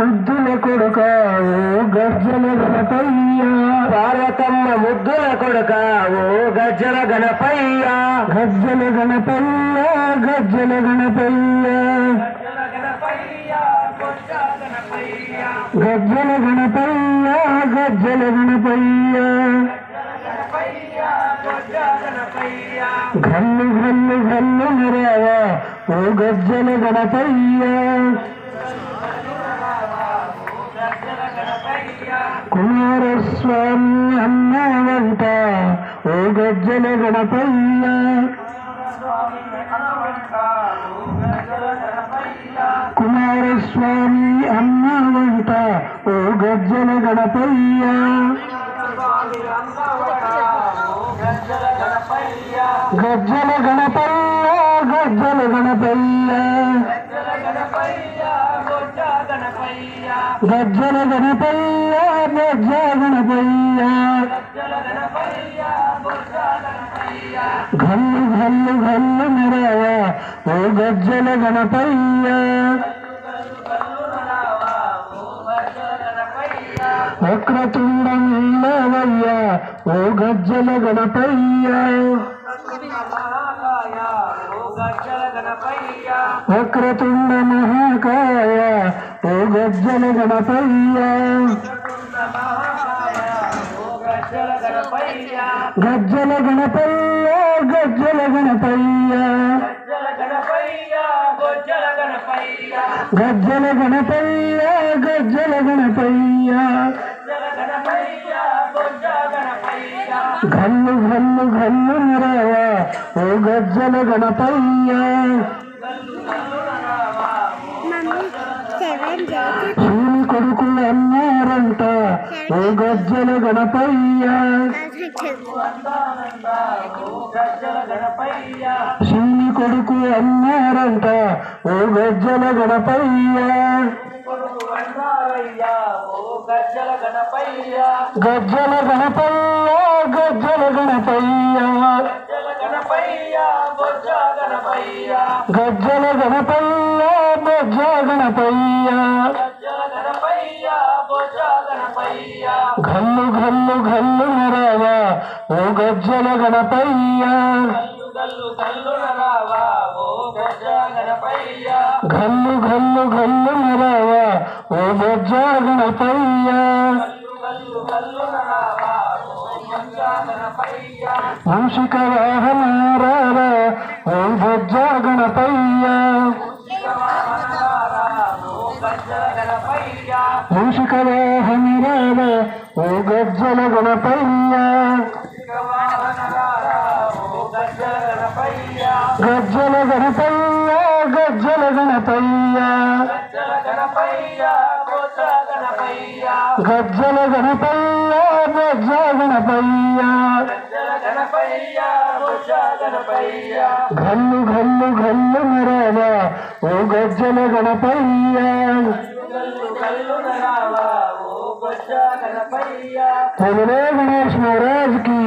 ముద్దుల కొడుక ఓ గజ్జల గణపయ్య పార్వతమ్మ ముద్దుల కొడుక ఓ గజ్జల గణపయ్య గజ్జల గణపయ్య గజ్జల గణపయ్య గజ్జల గణపయ్య గజ్జల గణపయ్య ఘల్లు ఘల్లు ఘల్లు మెరావా ఓ గజ్జల గణపయ్య కుమారస్వామి అన్నవంట ఓ గజ్జల గణపయ్య కుమారస్వామి అన్నవంట ఓ గజ్జల గణపయ్య గజ్జల గణపయ్య గజ్జల గణపయ్య గజ్జల గణపయ్య గజ్జ గణపయ్య ఘల్లు ఘల్లు ఘల్లు మెరావా ఓ గజ్జల గణపయ్య వక్రతుండ నీలవయ్య ఓ గజ్జల గణపయ్య వక్రతుండ మహాకాయ ఓ గజ్జల గణపయ్య గజ్జల గణపయ్య గజ్జల గణపయ్య గజ్జల గణపయ్య గజ్జల గణపయ్య ఘల్లు ఘల్లు ఘల్లు మెరావా ఓ గజ్జల గణపయ్య శివుని కొడుకు అన్నారంట ఓ గజ్జల గణపయ్య శివుని కొడుకు అన్నారంట ఓ గజ్జల గణపయ్య గజ్జల గణపయ్య గజ్జల గణపయ్య గజ్జల గణపయ్య గజ్జల గణపయ్య ఘల్లు ఘల్లు ఘల్లు మెరావా ఓ గజ్జల గణపయ్య ఘల్లు ఘల్లు ఘల్లు మెరావా ఓ గజ్జ గణపయ్య మూషిక వాహనారా ఓ గజ్జ గణపయ్య మూషిక వాహనరారా ఓ గజ్జల గణపయ్య గజ్జల గణపయ్య గజ్జల గణపయ్య గజ్జల గణపయ్య గజ్జ గణపయ్య ఘల్లు ఘల్లు ఘల్లు మెరావా ఓ గజ్జల గణపయ్య बोलो गणेश महाराज की